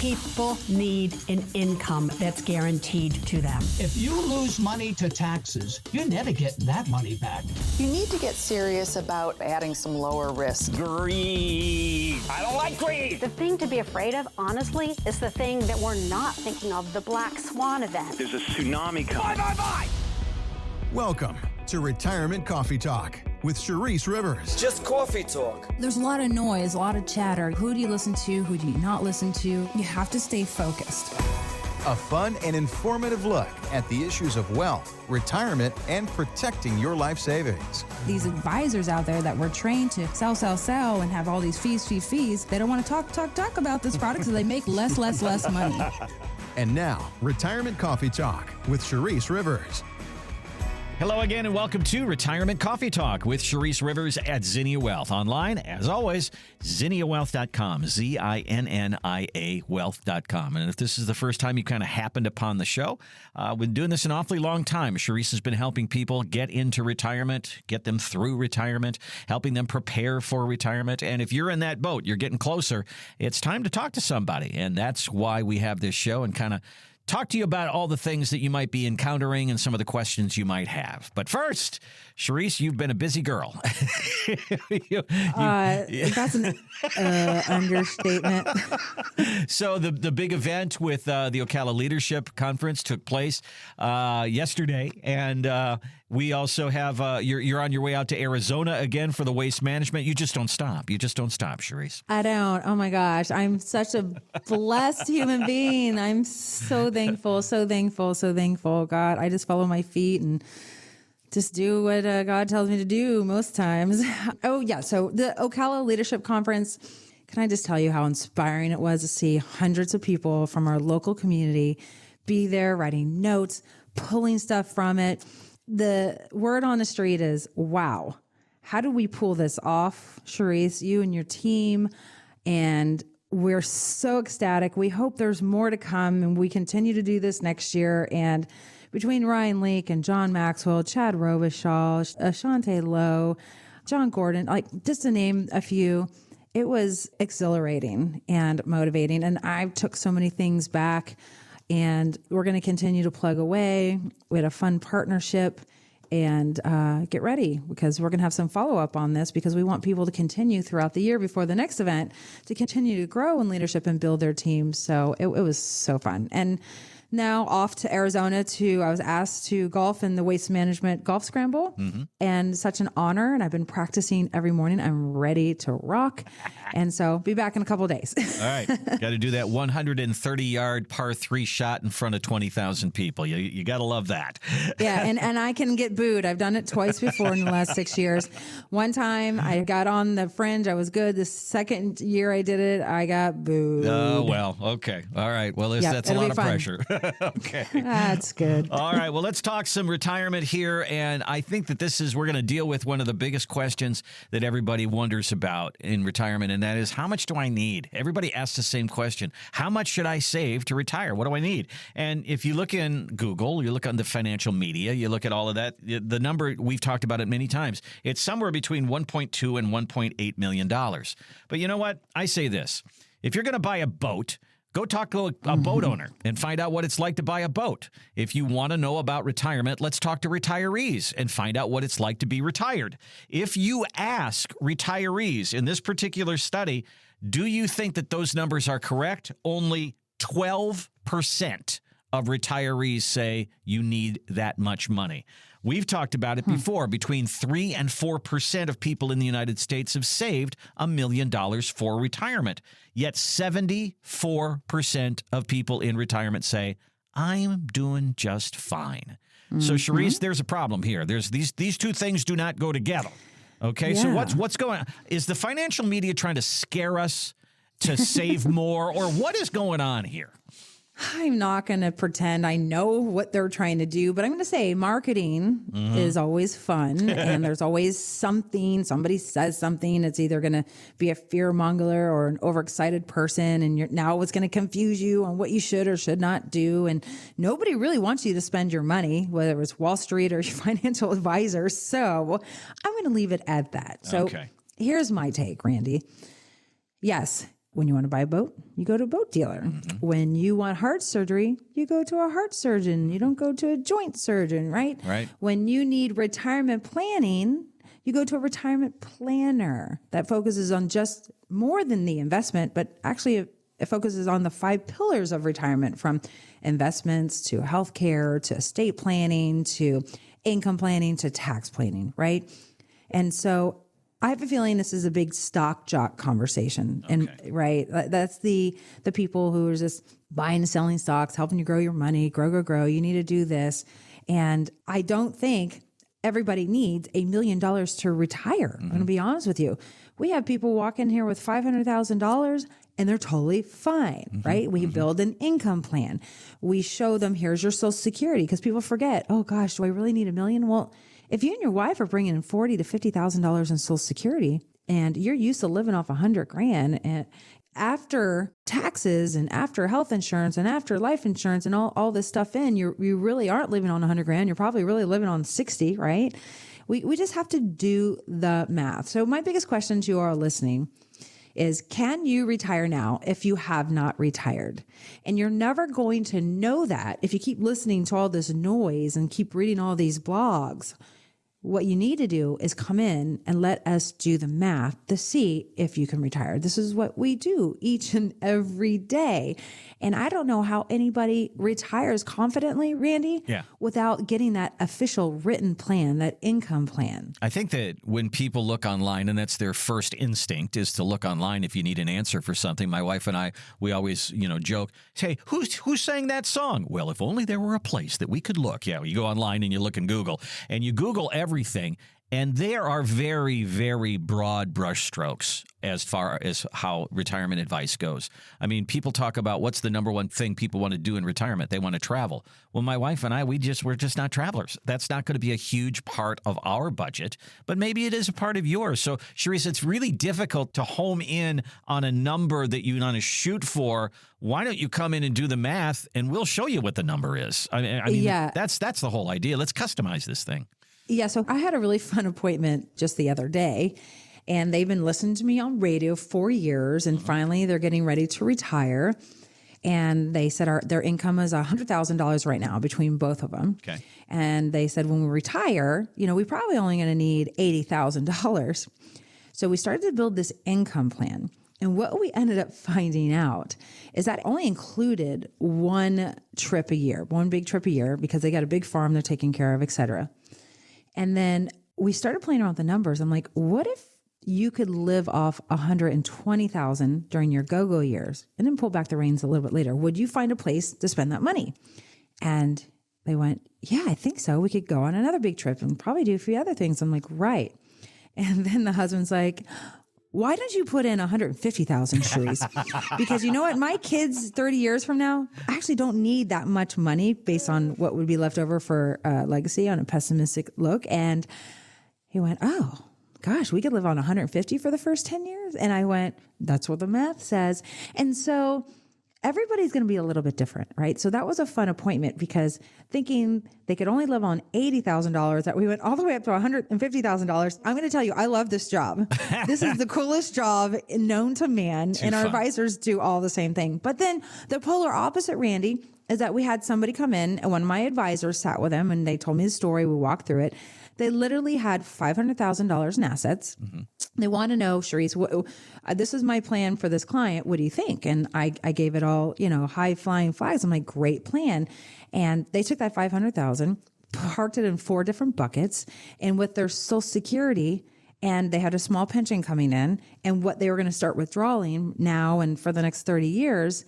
People need an income that's guaranteed to them. If you lose money to taxes, you're never getting that money back. You need to get serious about adding some lower risk. Greed. I don't like greed. The thing to be afraid of, honestly, is the thing that we're not thinking of, the Black Swan event. There's a tsunami coming. Bye. Welcome to Retirement Coffee Talk with Charisse Rivers. Just coffee talk. There's a lot of noise, a lot of chatter. Who do you listen to? Who do you not listen to? You have to stay focused. A fun and informative look at the issues of wealth, retirement, and protecting your life savings. These advisors out there that were trained to sell, and have all these fees. They don't want to talk about this product, so they make less money. And now, Retirement Coffee Talk with Charisse Rivers. Hello again, and welcome to Retirement Coffee Talk with Charisse Rivers at Zinnia Wealth. Online, as always, zinniawealth.com, Zinnia wealth.com. And if this is the first time you kind of happened upon the show, we've been doing this an awfully long time. Charisse has been helping people get into retirement, get them through retirement, helping them prepare for retirement. And if you're in that boat, you're getting closer, it's time to talk to somebody. And that's why we have this show and kind of talk to you about all the things that you might be encountering and some of the questions you might have. But first, Charisse, you've been a busy girl. That's an understatement. So the big event with the Ocala Leadership Conference took place yesterday, and we also have you're on your way out to Arizona again for the waste management. You just don't stop. Charisse. I don't. Oh my gosh, I'm such a blessed human being. I'm so thankful. God, I just follow my feet and just do what God tells me to do most times. Oh yeah. So the Ocala Leadership Conference, can I just tell you how inspiring it was to see hundreds of people from our local community be there, writing notes, pulling stuff from it. The word on the street is, wow, how do we pull this off, Charisse, you and your team? And we're so ecstatic. We hope there's more to come, and we continue to do this next year. And between Ryan Leake and John Maxwell, Chad Robichaud, Ashante Lowe, John Gordon, like just to name a few, it was exhilarating and motivating. And I took so many things back, and we're going to continue to plug away. We had a fun partnership, and get ready because we're going to have some follow-up on this because we want people to continue throughout the year before the next event to continue to grow in leadership and build their teams. So it was so fun. And now off to Arizona I was asked to golf in the Waste Management Golf Scramble, and such an honor. And I've been practicing every morning. I'm ready to rock. And so be back in a couple of days. All right. Got to do that 130-yard par 3 shot in front of 20,000 people. You got to love that. Yeah. And I can get booed. I've done it twice before in the last 6 years. One time I got on the fringe. I was good. The second year I did it, I got booed. Oh, well, okay. All right. Well, that's a lot of pressure. Okay. That's good. All right. Well, let's talk some retirement here. And I think that we're going to deal with one of the biggest questions that everybody wonders about in retirement. And that is, how much do I need? Everybody asks the same question. How much should I save to retire? What do I need? And if you look in Google, you look on the financial media, you look at all of that, the number, we've talked about it many times. It's somewhere between $1.2 and $1.8 million. But you know what? I say this. If you're going to buy a boat, go talk to a boat owner and find out what it's like to buy a boat. If you want to know about retirement, let's talk to retirees and find out what it's like to be retired. If you ask retirees in this particular study, do you think that those numbers are correct? Only 12% of retirees say you need that much money. We've talked about it before. Between 3 and 4% of people in the United States have saved $1 million for retirement. Yet 74% of people in retirement say, I'm doing just fine. So, Charisse, there's a problem here. There's these two things do not go together. Okay, Yeah. so what's going on? Is the financial media trying to scare us to save more, or what is going on here? I'm not going to pretend I know what they're trying to do, but I'm going to say marketing is always fun. And there's always something, somebody says something. It's either going to be a fear monger or an overexcited person. And now it's going to confuse you on what you should or should not do. And nobody really wants you to spend your money, whether it's Wall Street or your financial advisor. So I'm going to leave it at that. So here's my take, Randy. Yes. When you want to buy a boat, you go to a boat dealer. When you want heart surgery, you go to a heart surgeon. You don't go to a joint surgeon, right? Right. When you need retirement planning, you go to a retirement planner that focuses on just more than the investment, but actually it focuses on the 5 pillars of retirement, from investments to healthcare to estate planning to income planning to tax planning, right? And so I have a feeling this is a big stock jock conversation. And right, that's the people who are just buying and selling stocks, helping you grow your money, grow. You need to do this. And I don't think everybody needs $1 million to retire. I'm going to be honest with you. We have people walk in here with $500,000 and they're totally fine, right? We build an income plan. We show them, here's your Social Security, because people forget, oh gosh, do I really need $1 million? Well, if you and your wife are bringing in $40,000 to $50,000 in Social Security and you're used to living off $100,000, and after taxes and after health insurance and after life insurance and all this stuff you really aren't living on $100,000. You're probably really living on 60, right? We just have to do the math. So my biggest question to you all listening is, can you retire now if you have not retired? And you're never going to know that if you keep listening to all this noise and keep reading all these blogs. What you need to do is come in and let us do the math to see if you can retire. This is what we do each and every day. And I don't know how anybody retires confidently, Randy, without getting that official written plan, that income plan. I think that when people look online, and that's their first instinct, is to look online if you need an answer for something. My wife and I, we always, joke, say, who sang that song? Well, if only there were a place that we could look. Yeah, you go online and you look in Google, and you Google everything. And there are very, very broad brushstrokes as far as how retirement advice goes. I mean, people talk about what's the number one thing people want to do in retirement. They want to travel. Well, my wife and I, we're just not travelers. That's not going to be a huge part of our budget, but maybe it is a part of yours. So, Sharice, it's really difficult to home in on a number that you want to shoot for. Why don't you come in and do the math, and we'll show you what the number is? I mean, that's the whole idea. Let's customize this thing. Yeah, so I had a really fun appointment just the other day, and they've been listening to me on radio for years, and finally they're getting ready to retire. And they said their income is $100,000 right now between both of them. Okay. And they said when we retire, we probably only going to need $80,000. So we started to build this income plan. And what we ended up finding out is that only included one big trip a year, because they got a big farm they're taking care of, et cetera. And then we started playing around with the numbers. I'm like, what if you could live off $120,000 during your go-go years and then pull back the reins a little bit later? Would you find a place to spend that money? And they went, yeah, I think so. We could go on another big trip and probably do a few other things. I'm like, right. And then the husband's like, why don't you put in $150,000, Sharice? Because you know what? My kids 30 years from now actually don't need that much money based on what would be left over for legacy on a pessimistic look. And he went, oh, gosh, we could live on 150 for the first 10 years. And I went, that's what the math says. And so everybody's going to be a little bit different, right? So that was a fun appointment, because thinking they could only live on $80,000, that we went all the way up to $150,000. I'm going to tell you, I love this job. This is the coolest job known to man, and our advisors do all the same thing. But then the polar opposite, Randy, is that we had somebody come in, and one of my advisors sat with them, and they told me the story. We walked through it. They literally had $500,000 in assets. Mm-hmm. They want to know, Sharice, this is my plan for this client. What do you think? And I gave it all, high flying flags. I'm like, great plan. And they took that $500,000, parked it in 4 different buckets, and with their Social Security, and they had a small pension coming in, and what they were going to start withdrawing now and for the next 30 years.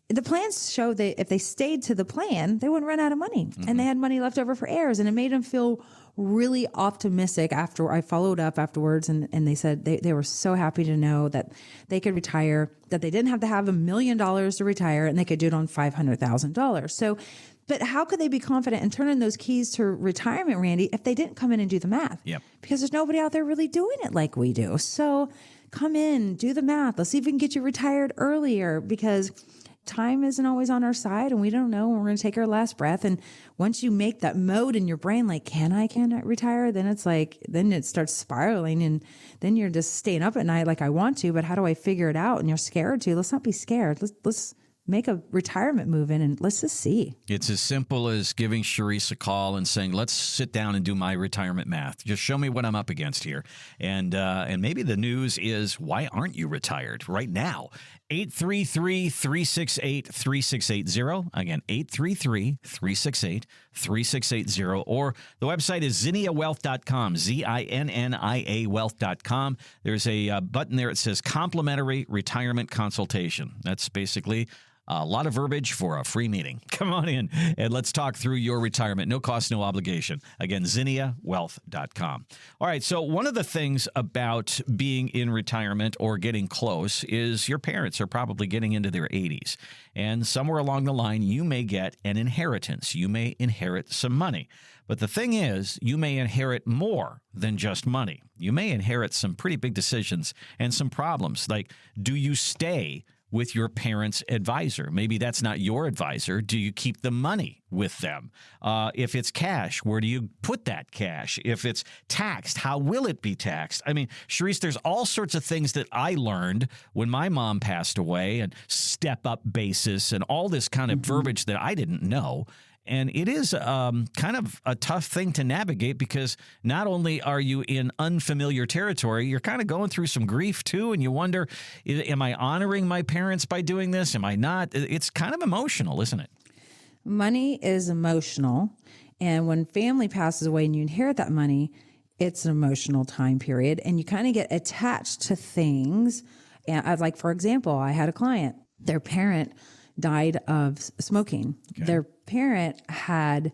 The plans showed that if they stayed to the plan, they wouldn't run out of money. Mm-hmm. And they had money left over for heirs. And it made them feel really optimistic after I followed up afterwards. And they said they were so happy to know that they could retire, that they didn't have to have $1 million to retire, and they could do it on $500,000. So, but how could they be confident in turning those keys to retirement, Randy, if they didn't come in and do the math? Yep. Because there's nobody out there really doing it like we do. So come in, do the math. Let's see if we can get you retired earlier, because time isn't always on our side and we don't know when we're going to take our last breath. And once you make that mode in your brain, like, can I retire? Then it's like, then it starts spiraling and then you're just staying up at night like I want to, but how do I figure it out? And you're scared to. Let's not be scared. Let's make a retirement move in and let's just see. It's as simple as giving Charisse a call and saying, let's sit down and do my retirement math. Just show me what I'm up against here. And maybe the news is, why aren't you retired right now? 833-368-3680. Again, 833-368-3680. Or the website is zinniawealth.com, ZINNIA wealth.com. There's a button there that says complimentary retirement consultation. That's basically a lot of verbiage for a free meeting. Come on in and let's talk through your retirement. No cost, no obligation. Again, zinniawealth.com. All right, so one of the things about being in retirement or getting close is your parents are probably getting into their 80s. And somewhere along the line, you may get an inheritance. You may inherit some money. But the thing is, you may inherit more than just money. You may inherit some pretty big decisions and some problems. Like, do you stay with your parents' advisor? Maybe that's not your advisor. Do you keep the money with them? If it's cash, where do you put that cash? If it's taxed, how will it be taxed? I mean, Charisse, there's all sorts of things that I learned when my mom passed away, and step-up basis and all this kind of verbiage that I didn't know. And it is kind of a tough thing to navigate, because not only are you in unfamiliar territory, you're kind of going through some grief too. And you wonder, am I honoring my parents by doing this? Am I not? It's kind of emotional, isn't it? Money is emotional. And when family passes away and you inherit that money, it's an emotional time period. And you kind of get attached to things. And like, for example, I had a client, their parent died of smoking. Okay. Their parent had,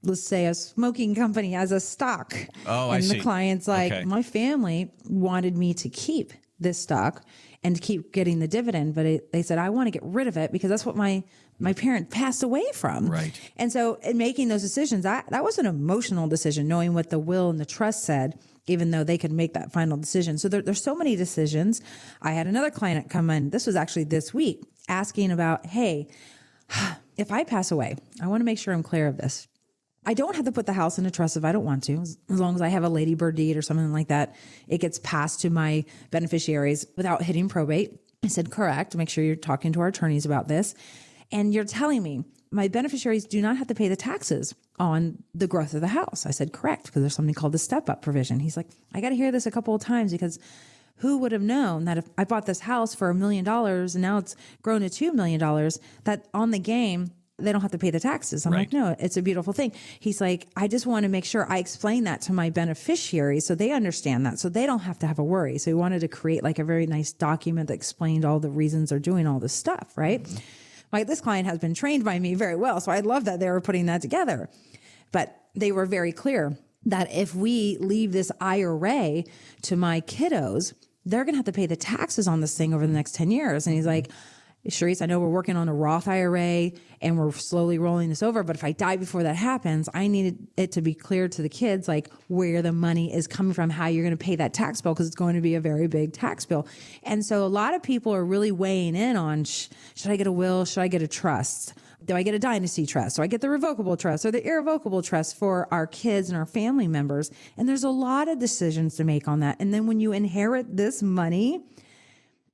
let's say, a smoking company as a stock. Oh, and I see. The client's like, okay, my family wanted me to keep this stock and to keep getting the dividend. But they said, I want to get rid of it because that's what my parent passed away from. Right. And so in making those decisions, that was an emotional decision, knowing what the will and the trust said, even though they could make that final decision. So there's so many decisions. I had another client come in, this was actually this week, asking about, hey, if I pass away, I want to make sure I'm clear of this. I don't have to put the house in a trust if I don't want to, as long as I have a ladybird deed or something like that. It gets passed to my beneficiaries without hitting probate. I said, correct. Make sure you're talking to our attorneys about this. And you're telling me my beneficiaries do not have to pay the taxes on the growth of the house. I said, correct, because there's something called the step-up provision. He's like, I got to hear this a couple of times, because who would have known that if I bought this house for $1 million and now it's grown to $2 million, that on the game, they don't have to pay the taxes. I'm right. like, no, it's a beautiful thing. He's like, I just want to make sure I explain that to my beneficiaries so they understand that, so they don't have to have a worry. So he wanted to create like a very nice document that explained all the reasons they're doing all this stuff, right? Mm-hmm. Like, this client has been trained by me very well, so I love that they were putting that together. But they were very clear that if we leave this IRA to my kiddos, they're going to have to pay the taxes on this thing over the next 10 years. And he's like, Charisse, I know we're working on a Roth IRA and we're slowly rolling this over, but if I die before that happens, I need it to be clear to the kids, like, where the money is coming from, how you're going to pay that tax bill, because it's going to be a very big tax bill. And so a lot of people are really weighing in on, should I get a will? Should I get a trust? Do I get a dynasty trust? Do I get the revocable trust or the irrevocable trust for our kids and our family members? And there's a lot of decisions to make on that. And then when you inherit this money,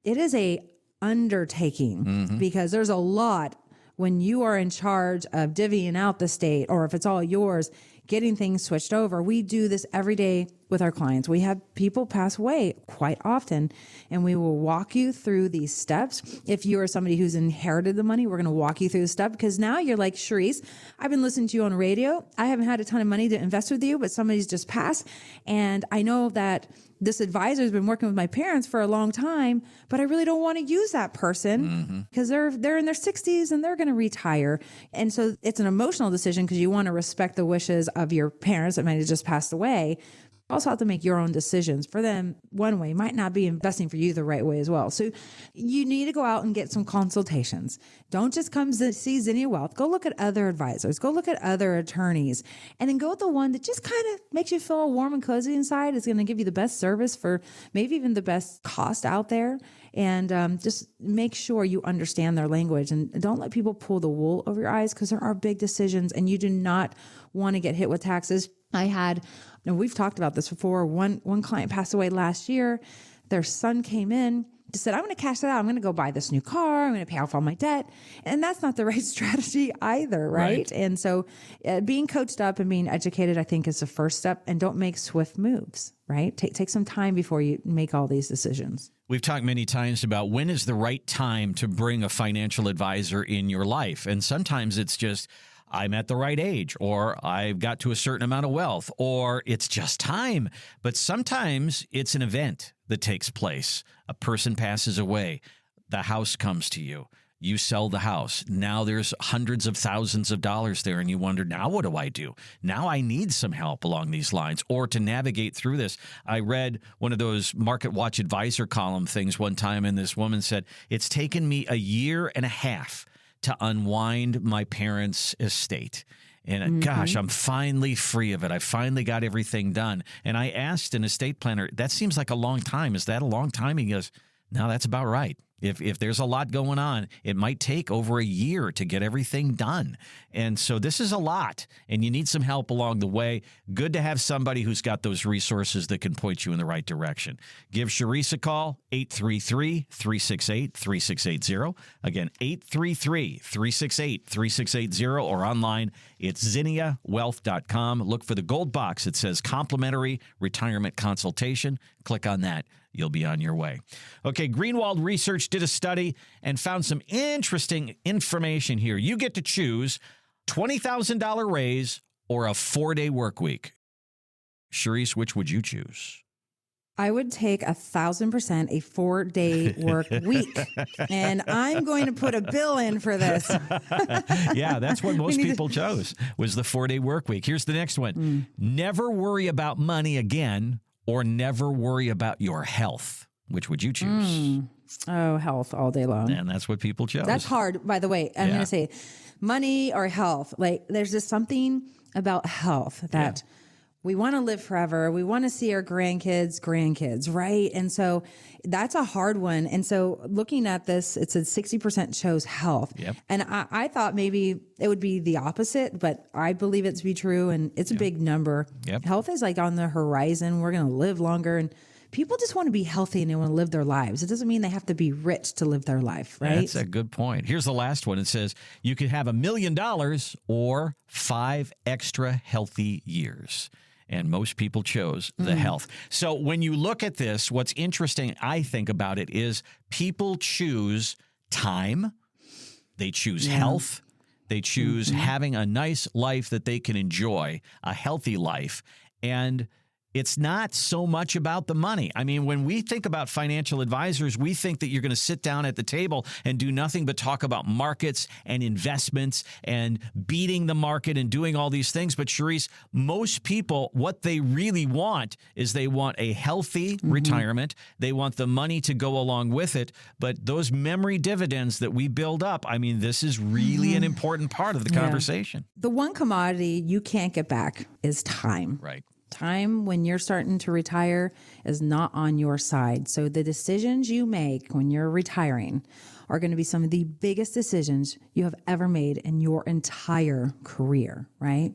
it is a undertaking, because there's a lot when you are in charge of divvying out the state, or if it's all yours, getting things switched over. We do this every day with our clients. We have people pass away quite often, and we will walk you through these steps. If you are somebody who's inherited the money, we're going to walk you through the step, because now you're like, Charisse, I've been listening to you on radio. I haven't had a ton of money to invest with you, but somebody's just passed. And I know that this advisor has been working with my parents for a long time, but I really don't want to use that person because they're in their 60s and they're going to retire. And so it's an emotional decision, because you want to respect the wishes of your parents that might have just passed away. also have to make your own decisions. For them, one way might not be investing for you the right way as well. So you need to go out and get some consultations. Don't just come see Zinnia Wealth. Go look at other advisors. Go look at other attorneys. And then go with the one that just kind of makes you feel warm and cozy inside. Is going to give you the best service for maybe even the best cost out there. And just make sure you understand their language. And don't let people pull the wool over your eyes, because there are big decisions and you do not want to get hit with taxes. And we've talked about this before. One client passed away last year. Their son came in, just said, I'm going to cash that out. I'm going to go buy this new car. I'm going to pay off all my debt. And that's not the right strategy either, right? And so being coached up and being educated, I think, is the first step. And don't make swift moves, right? Take some time before you make all these decisions. We've talked many times about when is the right time to bring a financial advisor in your life. And sometimes it's just, I'm at the right age, or I've got to a certain amount of wealth, or it's just time. But sometimes it's an event that takes place. A person passes away. The house comes to you. You sell the house. Now there's hundreds of thousands of dollars there, and you wonder, now what do I do? Now I need some help along these lines, or to navigate through this. I read one of those Market Watch advisor column things one time, and this woman said, it's taken me a year and a half to unwind my parents' estate. And gosh, I'm finally free of it. I finally got everything done. And I asked an estate planner, that seems like a long time. Is that a long time? He goes, no, that's about right. If there's a lot going on, it might take over a year to get everything done. And so this is a lot, and you need some help along the way. Good to have somebody who's got those resources that can point you in the right direction. Give Charisse a call, 833-368-3680. Again, 833-368-3680, or online, it's zinniawealth.com. Look for the gold box. It says complimentary retirement consultation. Click on that. You'll be on your way. Okay, Greenwald Research did a study and found some interesting information here. You get to choose $20,000 raise or a 4-day work week. Charisse, which would you choose? I would take 1,000% a 4-day work week. And I'm going to put a bill in for this. Yeah, that's what most people chose, was the 4-day work week. Here's the next one. Never worry about money again, or never worry about your health. Which would you choose? Oh, health all day long. And that's what people chose. That's hard, by the way. I'm going to say money or health. Like, there's just something about health that we want to live forever. We want to see our grandkids, right? And so that's a hard one. And so looking at this, it said 60% chose health. Yep. And I thought maybe it would be the opposite, but I believe it to be true. And it's a big number. Yep. Health is like on the horizon. We're going to live longer, and people just want to be healthy and they want to live their lives. It doesn't mean they have to be rich to live their life, right? That's a good point. Here's the last one. It says you could have $1 million or 5 extra healthy years. And most people chose the health. So when you look at this, what's interesting, I think, about it is people choose time. They choose health. They choose having a nice life that they can enjoy, a healthy life. And it's not so much about the money. I mean, when we think about financial advisors, we think that you're going to sit down at the table and do nothing but talk about markets and investments and beating the market and doing all these things. But Charisse, most people, what they really want is they want a healthy retirement. They want the money to go along with it. But those memory dividends that we build up, I mean, this is really an important part of the conversation. The one commodity you can't get back is time. Right. Time when you're starting to retire is not on your side. So the decisions you make when you're retiring are going to be some of the biggest decisions you have ever made in your entire career, right?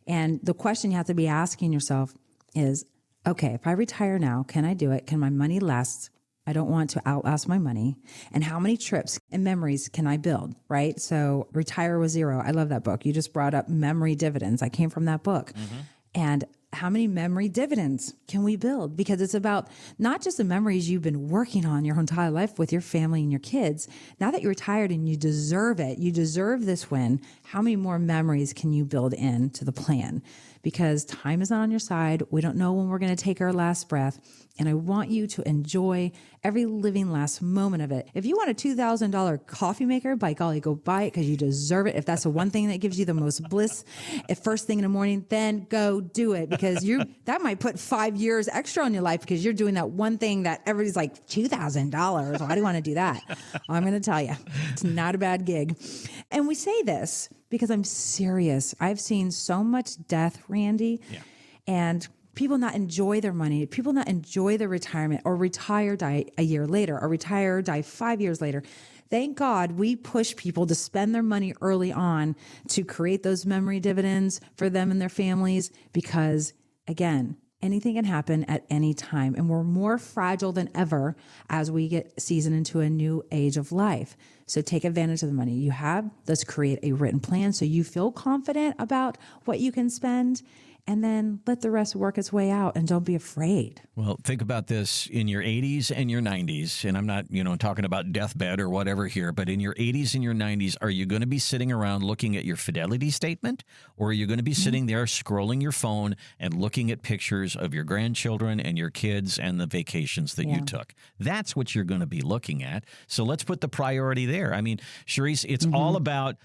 And the question you have to be asking yourself is, okay, if I retire now, can I do it? Can my money last? I don't want to outlast my money. And how many trips and memories can I build, right? So Retire with Zero. I love that book. You just brought up memory dividends. I came from that book. And how many memory dividends can we build? Because it's about not just the memories you've been working on your entire life with your family and your kids. Now that you're retired and you deserve it, you deserve this win. How many more memories can you build into the plan? Because time is not on your side. We don't know when we're going to take our last breath. And I want you to enjoy every living last moment of it. If you want a $2,000 coffee maker, by golly, go buy it because you deserve it. If that's the one thing that gives you the most bliss at first thing in the morning, then go do it because because that might put 5 years extra on your life because you're doing that one thing that everybody's like, $2,000. Why do you want to do that? Well, I'm going to tell you, it's not a bad gig. And we say this because I'm serious. I've seen so much death, Randy, and people not enjoy their money, people not enjoy their retirement, or retire, die a year later, or retire, die 5 years later. Thank God we push people to spend their money early on to create those memory dividends for them and their families, because again, anything can happen at any time, and we're more fragile than ever as we get seasoned into a new age of life. So take advantage of the money you have. Let's create a written plan so you feel confident about what you can spend, and then let the rest work its way out, and don't be afraid. Well, think about this in your 80s and your 90s, and I'm not, talking about deathbed or whatever here, but in your 80s and your 90s, are you going to be sitting around looking at your fidelity statement, or are you going to be sitting there scrolling your phone and looking at pictures of your grandchildren and your kids and the vacations that you took? That's what you're going to be looking at. So let's put the priority there. I mean, Charisse, it's all about,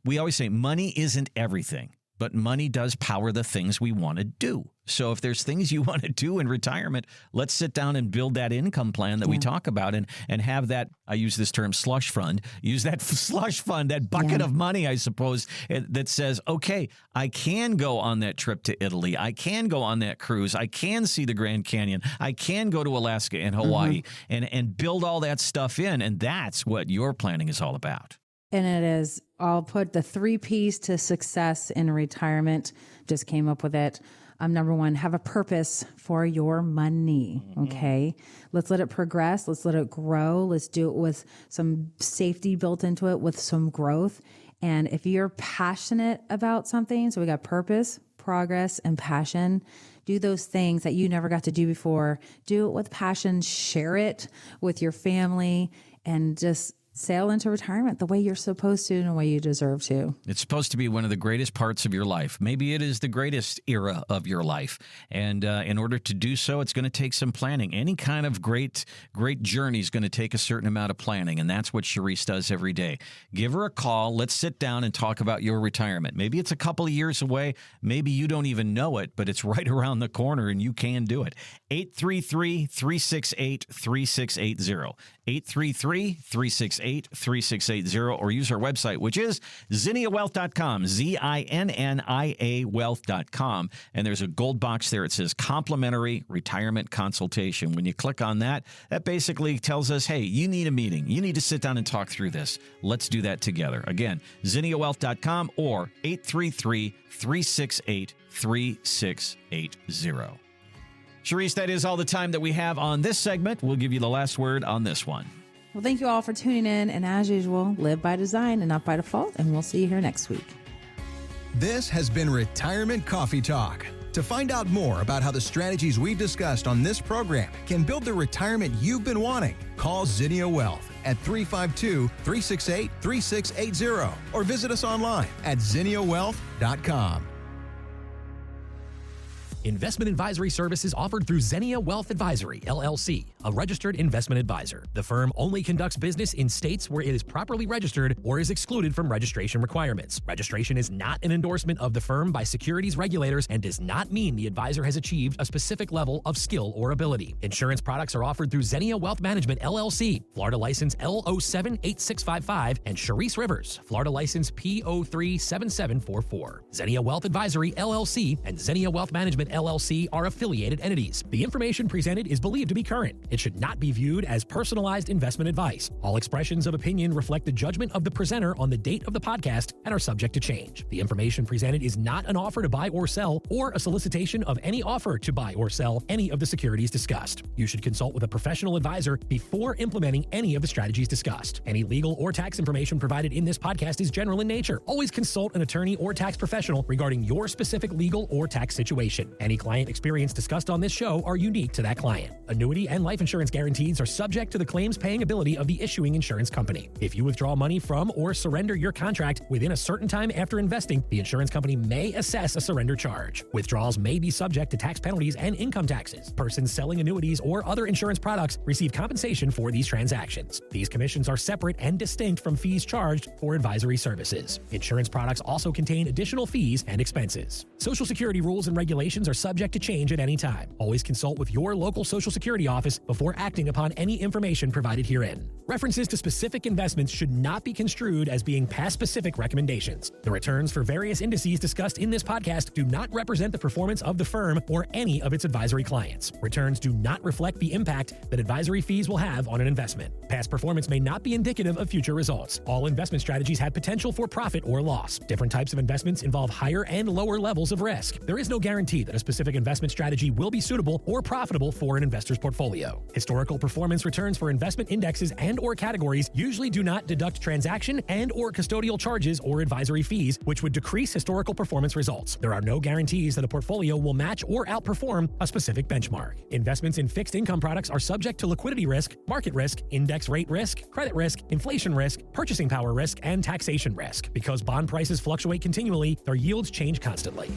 we always say money isn't everything. But money does power the things we want to do. So if there's things you want to do in retirement, let's sit down and build that income plan that we talk about, and have that, I use this term, slush fund. Use that slush fund, that bucket of money, I suppose, that says, okay, I can go on that trip to Italy. I can go on that cruise. I can see the Grand Canyon. I can go to Alaska and Hawaii, and build all that stuff in. And that's what your planning is all about. And it is, I'll put the 3 P's to success in retirement. Just came up with it. Number 1, have a purpose for your money. Okay. Let's let it progress. Let's let it grow. Let's do it with some safety built into it, with some growth. And if you're passionate about something, so we got purpose, progress, and passion. Do those things that you never got to do before. Do it with passion. Share it with your family, and just sail into retirement the way you're supposed to and the way you deserve to. It's supposed to be one of the greatest parts of your life. Maybe it is the greatest era of your life. And in order to do so, it's going to take some planning. Any kind of great journey is going to take a certain amount of planning. And that's what Charisse does every day. Give her a call. Let's sit down and talk about your retirement. Maybe it's a couple of years away. Maybe you don't even know it, but it's right around the corner and you can do it. 833-368-3680. 833-368-3680, or use our website, which is zinniawealth.com, ZINNIA wealth.com. And there's a gold box there. It says complimentary retirement consultation. When you click on that, that basically tells us, hey, you need a meeting. You need to sit down and talk through this. Let's do that together. Again, zinniawealth.com or 833-368-3680. Charisse, that is all the time that we have on this segment. We'll give you the last word on this one. Well, thank you all for tuning in. And as usual, live by design and not by default. And we'll see you here next week. This has been Retirement Coffee Talk. To find out more about how the strategies we've discussed on this program can build the retirement you've been wanting, call Zinnia Wealth at 352-368-3680 or visit us online at zinniawealth.com. Investment advisory services offered through Zinnia Wealth Advisory, LLC, a registered investment advisor. The firm only conducts business in states where it is properly registered or is excluded from registration requirements. Registration is not an endorsement of the firm by securities regulators and does not mean the advisor has achieved a specific level of skill or ability. Insurance products are offered through Zinnia Wealth Management, LLC, Florida license L078655, and Charisse Rivers, Florida license P037744. Zinnia Wealth Advisory, LLC, and Zinnia Wealth Management, LLC are affiliated entities. The information presented is believed to be current. It should not be viewed as personalized investment advice. All expressions of opinion reflect the judgment of the presenter on the date of the podcast and are subject to change. The information presented is not an offer to buy or sell or a solicitation of any offer to buy or sell any of the securities discussed. You should consult with a professional advisor before implementing any of the strategies discussed. Any legal or tax information provided in this podcast is general in nature. Always consult an attorney or tax professional regarding your specific legal or tax situation. Any client experience discussed on this show are unique to that client. Annuity and life insurance guarantees are subject to the claims paying ability of the issuing insurance company. If you withdraw money from or surrender your contract within a certain time after investing, the insurance company may assess a surrender charge. Withdrawals may be subject to tax penalties and income taxes. Persons selling annuities or other insurance products receive compensation for these transactions. These commissions are separate and distinct from fees charged for advisory services. Insurance products also contain additional fees and expenses. Social Security rules and regulations are subject to change at any time. Always consult with your local Social Security office before acting upon any information provided herein. References to specific investments should not be construed as being past specific recommendations. The returns for various indices discussed in this podcast do not represent the performance of the firm or any of its advisory clients. Returns do not reflect the impact that advisory fees will have on an investment. Past performance may not be indicative of future results. All investment strategies have potential for profit or loss. Different types of investments involve higher and lower levels of risk. There is no guarantee that a specific investment strategy will be suitable or profitable for an investor's portfolio. Historical performance returns for investment indexes and or categories usually do not deduct transaction and or custodial charges or advisory fees, which would decrease historical performance results. There are no guarantees that a portfolio will match or outperform a specific benchmark. Investments in fixed income products are subject to liquidity risk, market risk, index rate risk, credit risk, inflation risk, purchasing power risk, and taxation risk. Because bond prices fluctuate continually, their yields change constantly.